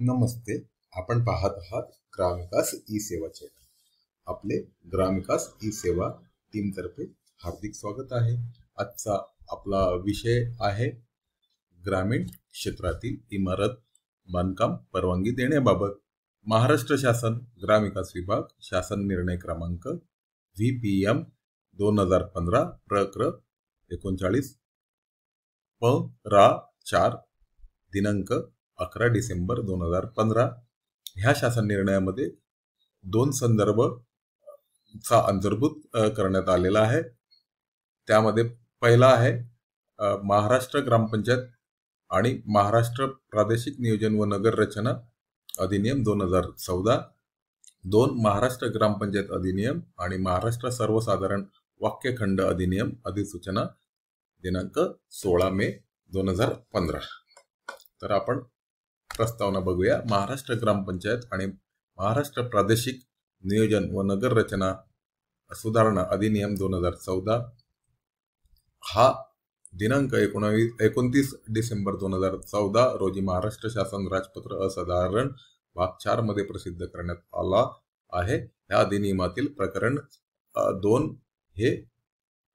नमस्ते. आपण पाहत आहात ग्रामविकास ई सेवा चॅनल. आपले ग्रामविकास ई सेवा टीम तर्फे हार्दिक स्वागत आहे. आजचा आपला विषय आहे ग्रामीण क्षेत्रातील इमारत बांधकाम परवानगी देण्याबाबत. महाराष्ट्र शासन ग्रामविकास विभाग शासन निर्णय क्रमांक VPM 2015 प्रक्र 39 रा 4 दिनांक 11 डिसेंबर 2015 ह्या शासन निर्णयामध्ये 2 संदर्भ चा अंतर्भूत करण्यात आलेला आहे. त्यामध्ये पहिला आहे महाराष्ट्र ग्रामपंचायत आणि महाराष्ट्र प्रादेशिक नियोजन व नगर रचना अधिनियम 2014, 2 महाराष्ट्र ग्रामपंचायत अधिनियम आणि महाराष्ट्र सर्वसाधारण वाक्यखंड अधिनियम अधिसूचना दिनांक 16 मे 2015. तर आपण प्रस्तावना बघूया. महाराष्ट्र ग्रामपंचायत आणि महाराष्ट्र प्रादेशिक नियोजन व नगर रचना सुधारणा अधिनियम 2014 हा दिनांक 29 डिसेंबर 2014 रोजी महाराष्ट्र शासन राजपत्र असाधारण भाग 4 मध्ये प्रसिद्ध करण्यात आला आहे. या अधिनियमातील प्रकरण 2 हे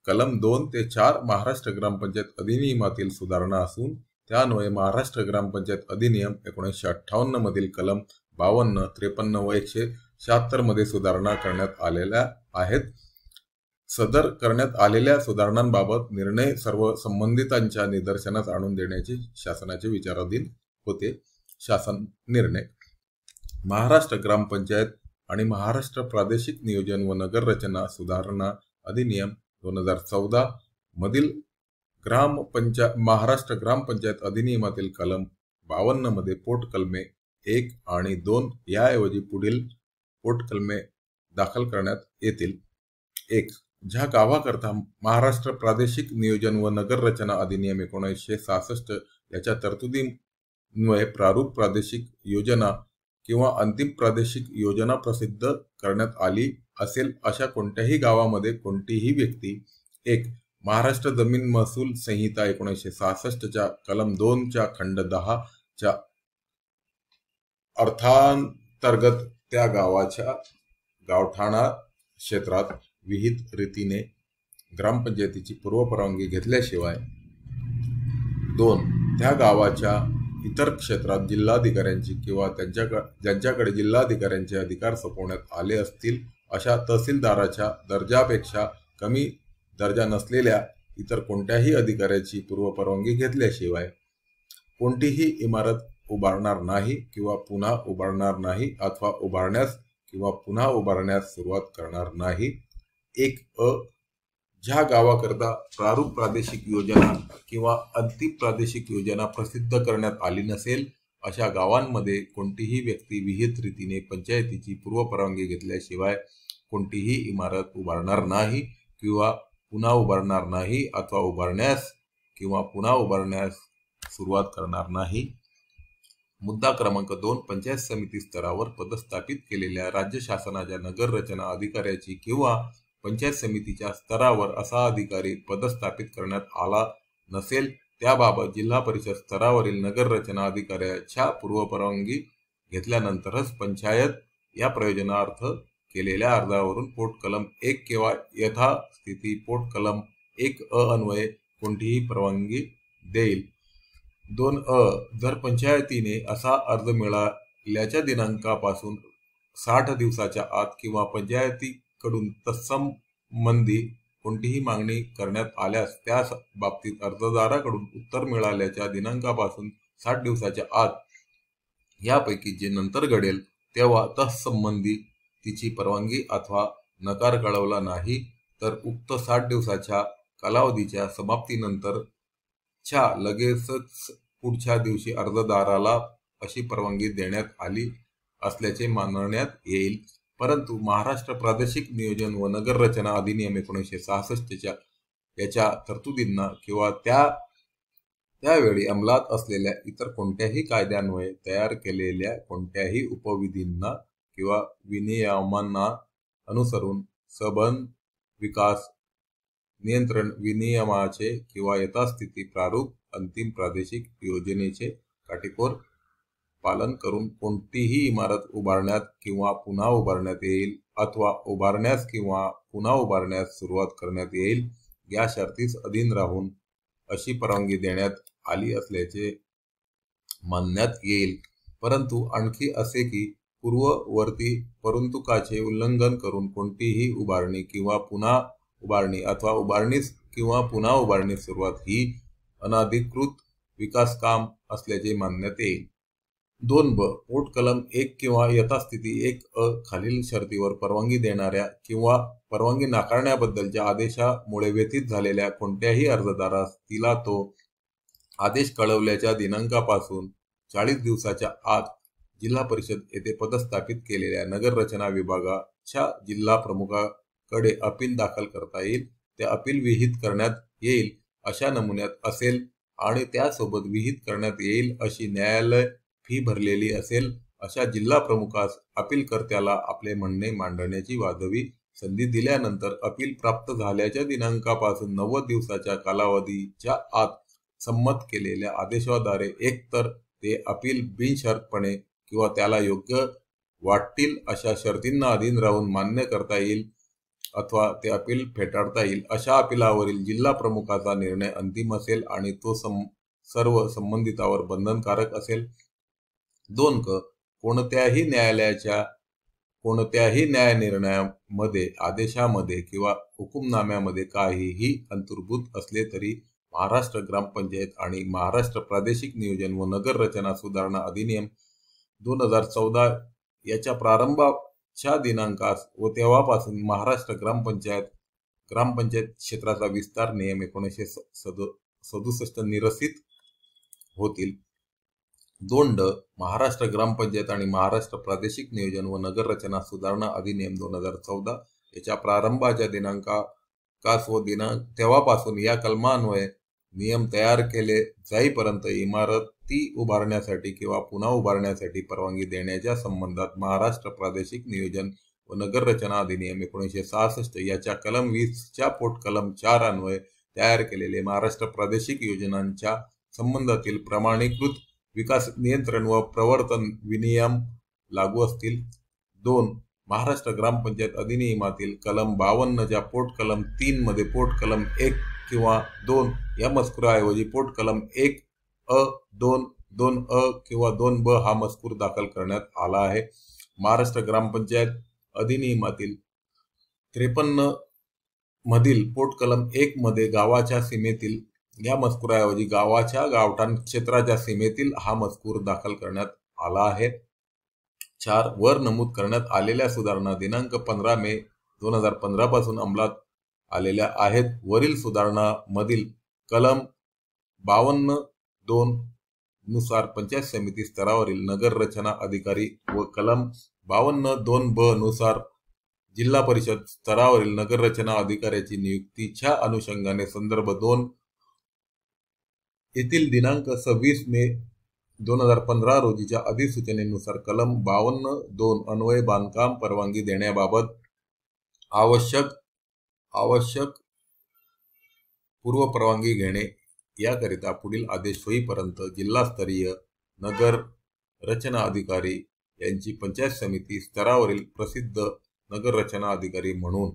कलम 2 ते 4 महाराष्ट्र ग्रामपंचायत अधिनियमातील सुधारणा असून त्यान्वये महाराष्ट्र ग्रामपंचायत अधिनियम 1958 मधील कलम 52, 53 व 176 मध्ये सुधारणा करण्यात आलेल्या आहेत. सदर करण्यात आलेल्या सुधारणांबाबत निर्णय सर्व संबंधितांच्या निदर्शनास आणून देण्याचे शासनाचे विचाराधीन होते. शासन निर्णय महाराष्ट्र ग्रामपंचायत आणि महाराष्ट्र प्रादेशिक नियोजन व नगर रचना सुधारणा अधिनियम 2014 मधील महाराष्ट्र ग्रामपंचायत अधिनियमातील कलम 52 मध्ये पोटकलमे 1 आणि 2 याऐवजी पुढील पोटकलमे दाखल करण्यात येतील. 1. ज्या गावाकरता महाराष्ट्र प्रादेशिक नियोजन व नगर रचना अधिनियम 1966 याच्या तरतुदीन्वये प्रारूप प्रादेशिक योजना किंवा अंतिम प्रादेशिक योजना प्रसिद्ध करण्यात आली असेल अशा कोणत्याही गावामध्ये कोणतीही व्यक्ती 1. महाराष्ट्र जमीन महसूल संहिता 1966 च्या कलम 2 च्या खंड 10 च्या अर्थांतर्गत त्या गावाच्या गावठाणा क्षेत्रात विहित रीतीने ग्रामपंचायतीची पूर्वपरवानगी घेतल्याशिवाय 2. त्या गावाच्या इतर क्षेत्रात जिल्हाधिकाऱ्यांची किंवा ज्यांच्याकडे जिल्हाधिकाऱ्यांचे अधिकार सोपवण्यात आले असतील अशा तहसीलदाराच्या दर्जापेक्षा कमी दर्जा नसलेल्या इतर कोणत्याही अधिकाऱ्याची पूर्वपरवानगी घेतल्याशिवाय कोणतीही इमारत उभारणार नाही किंवा पुन्हा उभारणार नाही अथवा उभारण्यास किंवा पुन्हा उभारण्यास सुरुवात करणार नाही. 1. ज्या गावाकरता प्रारूप प्रादेशिक योजना किंवा अंतिम प्रादेशिक योजना प्रसिद्ध करण्यात आली नसेल अशा गावांमध्ये कोणतीही व्यक्ती विहित रीतीने पंचायतीची पूर्वपरवानगी घेतल्याशिवाय कोणतीही इमारत उभारणार नाही किंवा पुन्हा उभारणार नाही अथवा उभारण्यास किंवा पुन्हा उभारण्यास सुरुवात करणार नाही. मुद्दा क्रमांक 2. पंचायत समिती स्तरावर पदस्थापित केलेल्या राज्य शासनाच्या नगर रचना अधिकाऱ्याची किंवा पंचायत समितीच्या स्तरावर असा अधिकारी पदस्थापित करण्यात आला नसेल त्याबाबत जिल्हा परिषद स्तरावरील नगर रचना अधिकाऱ्याच्या पूर्वपरवानगी घेतल्यानंतरच पंचायत या प्रयोजनार्थ केलेल्या अर्जावरून पोट कलम 1 किंवा यथास्थिती पोट कलम 1 अन्वये कोणतीही परवानगी देईल. 2. जर पंचायतीने असा अर्ज मिळाल्याच्या दिनांकापासून 60 दिवसाच्या आत किंवा पंचायतीकडून तत्संबंधी कोणतीही मागणी करण्यात आल्यास त्या बाबतीत अर्जदाराकडून उत्तर मिळाल्याच्या दिनांकापासून 60 दिवसाच्या आत यापैकी जे नंतर घडेल तेव्हा तत्संबंधी तिची परवानगी अथवा नकार कळवला नाही तर उक्त 60 दिवसाच्या कालावधीच्या समाप्तीनंतरच्या लगेचच पुढच्या दिवशी अर्जदाराला अशी परवानगी देण्यात आली असल्याचे मानण्यात येईल. परंतु महाराष्ट्र प्रादेशिक नियोजन व नगर रचना अधिनियम 1966 याच्या तरतुदींना किंवा त्यावेळी अंमलात असलेल्या इतर कोणत्याही कायद्यान्वये तयार केलेल्या कोणत्याही उपविधींना किंवा विनियमांना अनुसरून सबंध विकास नियंत्रण विनियमाचे किंवा यथास्थिती प्रारूप अंतिम प्रादेशिक योजनेचे काटेकोर पालन करून कोणतीही इमारत उभारण्यात किंवा पुन्हा उभारण्यात येईल अथवा उभारण्यास किंवा पुन्हा उभारण्यास सुरुवात करण्यात येईल या शर्तीस अधीन राहून अशी परवानगी देण्यात आली असल्याचे मानण्यात येईल. परंतु आणखी असे की पूर्ववर्ती परंतुकाचे उल्लंघन करून कोणतीही उभारणी किंवा पुन्हा उभारणी अथवा उभारणीस किंवा पुन्हा उभारणीस सुरुवात ही अनधिकृत विकास काम असल्याचे मानण्यात येईल. 2ब पोट कलम 1 किंवा यथास्थिती 1 खालील शर्तीवर परवानगी देणाऱ्या किंवा परवानगी नाकारण्याबद्दलच्या आदेशामुळे व्यथित झालेल्या कोणत्याही अर्जदारास तिला तो आदेश कळवल्याच्या दिनांकापासून 40 दिवसाच्या आत जिल्हा परिषद येथे पदस्थापित केलेल्या नगररचना विभागाच्या जिल्हा प्रमुखाकडे अपील दाखल करता येईल. ते अपील विहित करण्यात येईल अशा नमुन्यात असेल आणि त्यासोबत विहित करण्यात येईल अशी न्यायालय फी भरलेली असेल अशा जिल्हा प्रमुखास अपीलकर्त्याला आपले म्हणणे मांडण्याची वाजवी संधी दिल्यानंतर अपील प्राप्त झाल्याच्या दिनांकापासून 90 दिवसाच्या कालावधीच्या आत संमत केलेल्या आदेशाद्वारे एकतर ते अपील बिनशर्तपणे किंवा त्याला योग्य वाटतील अशा शर्तींना अधीन राहून मान्य करता येईल अथवा ते अपील फेटाळता येईल. अशा अपीलावरील जिल्हा प्रमुखाचा निर्णय अंतिम असेल आणि तो सर्व संबंधितांवर बंधनकारक असेल. 2क कोणत्याही न्यायनिर्णयामध्ये आदेशामध्ये किंवा हुकुमनाम्यामध्ये काहीही अंतर्भूत असले तरी महाराष्ट्र ग्रामपंचायत आणि महाराष्ट्र प्रादेशिक नियोजन व नगर रचना सुधारणा अधिनियम 2014 याच्या प्रारंभाच्या दिनांकास व तेव्हापासून महाराष्ट्र ग्रामपंचायत क्षेत्राचा विस्तार नियम 1967 निरसित होतील. 2ड महाराष्ट्र ग्रामपंचायत आणि महाराष्ट्र प्रादेशिक नियोजन व नगर रचना सुधारणा अधिनियम 2014 याच्या प्रारंभाच्या दिनांकास व तेव्हापासून या कलमान्वये नियम तयार केले जाईपर्यंत इमारती उभारण्यासाठी किंवा पुन्हा उभारण्यासाठी परवानगी देण्याच्या संबंधात महाराष्ट्र प्रादेशिक नियोजन व नगर रचना अधिनियम 1966 याच्या कलम 20 च्या पोट कलम 4 अन्वये तयार केलेले महाराष्ट्र प्रादेशिक योजनांच्या संबंधातील प्रमाणीकृत विकास नियंत्रण व प्रवर्तन विनियम लागू असतील. 2. महाराष्ट्र ग्रामपंचायत अधिनियमातील कलम 52 च्या पोट कलम 3 मध्ये पोट कलम 1 किंवा 2 या मजकुराऐवजी पोट कलम 1 अ 2 अ किंवा 2 ब हा मजकूर दाखल करण्यात आला आहे. महाराष्ट्र ग्रामपंचायत अधिनियमातील 53 मधील पोट कलम 1 मध्ये गावाच्या सीमेतील या मजकुराऐवजी गावठाण क्षेत्राच्या सीमेतील हा मजकूर दाखल करण्यात आला आहे. 4. वर नमूद करण्यात आलेल्या सुधारणा दिनांक 15 मे 2015 पासून अंमलात आलेल्या आहेत. वरील सुधारणा मधील कलम 52(2) नुसार पंचायत समिती स्तरावरील नगर रचना अधिकारी व कलम 52(2) ब नुसार जिल्हा परिषद स्तरावरील नगर रचना अधिकाऱ्याची नियुक्तीच्या अनुषंगाने संदर्भ 2 येथील दिनांक 26 मे 2015 रोजीच्या अधिसूचनेनुसार कलम 52(2) अन्वये बांधकाम परवानगी देण्याबाबत आवश्यक पूर्वपरवानगी घेणे याकरिता पुढील आदेश होईपर्यंत जिल्हास्तरीय नगर रचना अधिकारी यांची पंचायत समिती स्तरावरील प्रसिद्ध नगर रचना अधिकारी म्हणून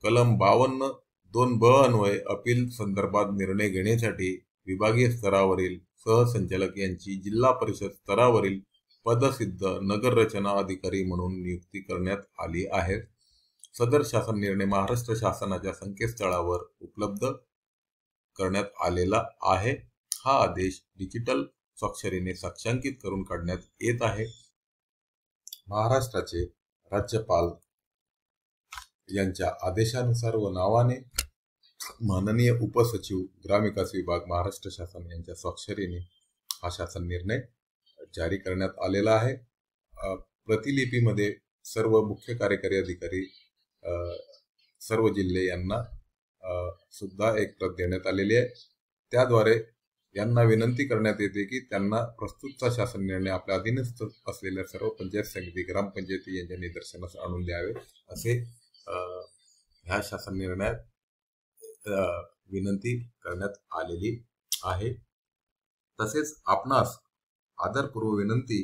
कलम 52(2) ब अन्वये अपील संदर्भात निर्णय घेण्यासाठी विभागीय स्तरावरील सहसंचालक यांची जिल्हा परिषद स्तरावरील पदसिद्ध नगर रचना अधिकारी म्हणून नियुक्ती करण्यात आली आहे. सदर शासन निर्णय महाराष्ट्र शासनाच्या संकेतस्थळावर उपलब्ध करण्यात आलेला आहे. हा आदेश डिजिटल स्वाक्षरीने साक्षांकित करून काढण्यात येत आहे. महाराष्ट्राचे राज्यपाल यांच्या आदेशानुसार व नावाने माननीय उपसचिव ग्रामविकास विभाग महाराष्ट्र शासन यांच्या स्वाक्षरीने हा शासन निर्णय जारी करण्यात आलेला आहे. प्रतिलिपीमध्ये सर्व मुख्य कार्यकारी अधिकारी सर्व जिल्हे यांना सुद्धा एक प्रत देण्यात आलेली आहे. त्याद्वारे यांना विनंती करण्यात येते की त्यांना प्रस्तुतचा शासन निर्णय आपल्या अधीनस्थ असलेल्या सर्व पंचायत समिती ग्रामपंचायती यांच्या निदर्शनास आणून द्यावे असे ह्या शासन निर्णयात विनंती करण्यात आलेली आहे. तसेच आपणास आदरपूर्वक विनंती,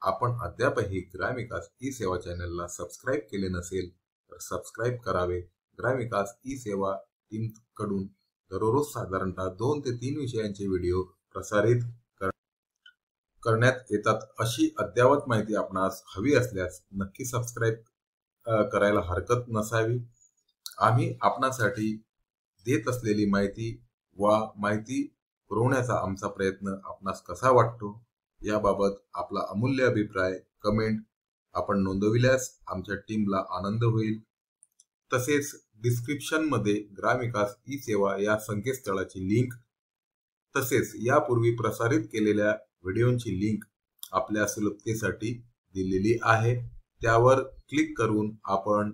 आपण अद्यापही ग्रामविकास ई सेवा चॅनलला सबस्क्राईब केले नसेल तर सबस्क्राईब करावे. ग्रामविकास ई सेवा टीम कडून दररोज साधारणतः 2 ते 3 विषयांचे व्हिडिओ प्रसारित करण्यात येतात. अशी अद्ययावत माहिती आपणास हवी असल्यास नक्की सबस्क्राईब करायला हरकत नसावी. आम्ही आपणासाठी देत असलेली माहिती पुरवण्याचा आमचा प्रयत्न आपणास कसा वाटतो याबाबत आपला अमूल्य अभिप्राय कमेंट आपण नोंदविल्यास आमच्या टीमला आनंद होईल. तसेच डिस्क्रिप्शन मध्ये ग्रामविकास ई सेवा या संकेतस्थळाची लिंक तसेच यापूर्वी प्रसारित केलेल्या व्हिडिओची लिंक आपल्या सुलभतेसाठी दिलेली आहे. त्यावर क्लिक करून आपण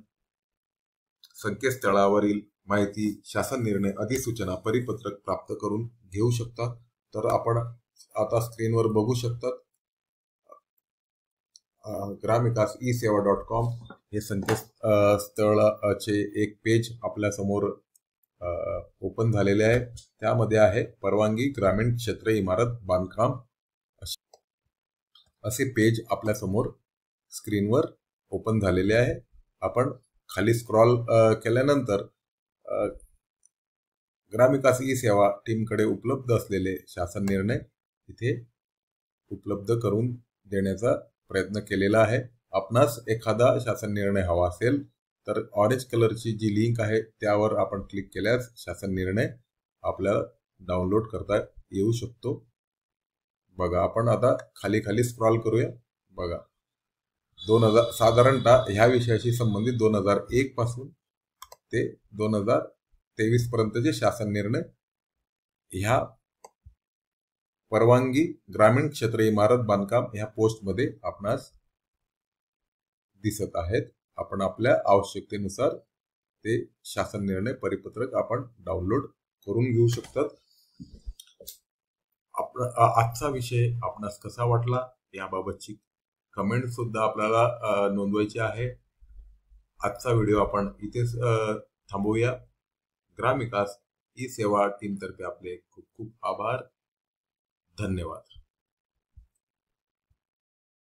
संकेतस्थळावरील माहिती, शासन निर्णय, अधिसूचना, परिपत्रक प्राप्त करून घेऊ शकता. तर आपण आता स्क्रीनवर बघू शकतात gramvikaseseva.com हे संकेतस्थळाचे एक पेज आपल्या समोर ओपन झालेले आहे. त्यामध्ये आहे परवानगी ग्रामीण क्षेत्र इमारत बांधकाम असे पेज आपल्या समोर स्क्रीनवर ओपन झालेले आहे. आपण खाली स्क्रॉल केल्यानंतर ग्रामविकास ई सेवा टीम कडे उपलब्ध असलेले शासन निर्णय इथे उपलब्ध करून देण्याचा प्रयत्न केलेला आहे. आपणास एखादा शासन निर्णय हवा असेल तर ऑरेंज कलरची जी लिंक आहे त्यावर आपण क्लिक केल्यास शासन निर्णय आपल्याला डाउनलोड करता येऊ शकतो. बघा, आपण आता खाली खाली स्क्रॉल करूया. बघा, 2000 साधारणतः ह्या विषयाशी संबंधित 2001 पासून ते 2023 पर्यंतचे शासन निर्णय ह्या परवानगी ग्रामीण क्षेत्र इमारत बांधकाम ह्या पोस्ट मध्ये आपणास दिसत आहेत. आपण आपल्या आवश्यकतेनुसार ते शासन निर्णय परिपत्रक आपण डाउनलोड करून घेऊ शकतात. आजचा विषय आपणास कसा वाटला याबाबतची कमेंट सुद्धा आपल्याला नोंदवायची आहे. आजचा व्हिडिओ आपण इथेच थांबवूया. ग्रामविकास ई सेवा टीम तर्फे आपले खूप खूप आभार. धन्यवाद.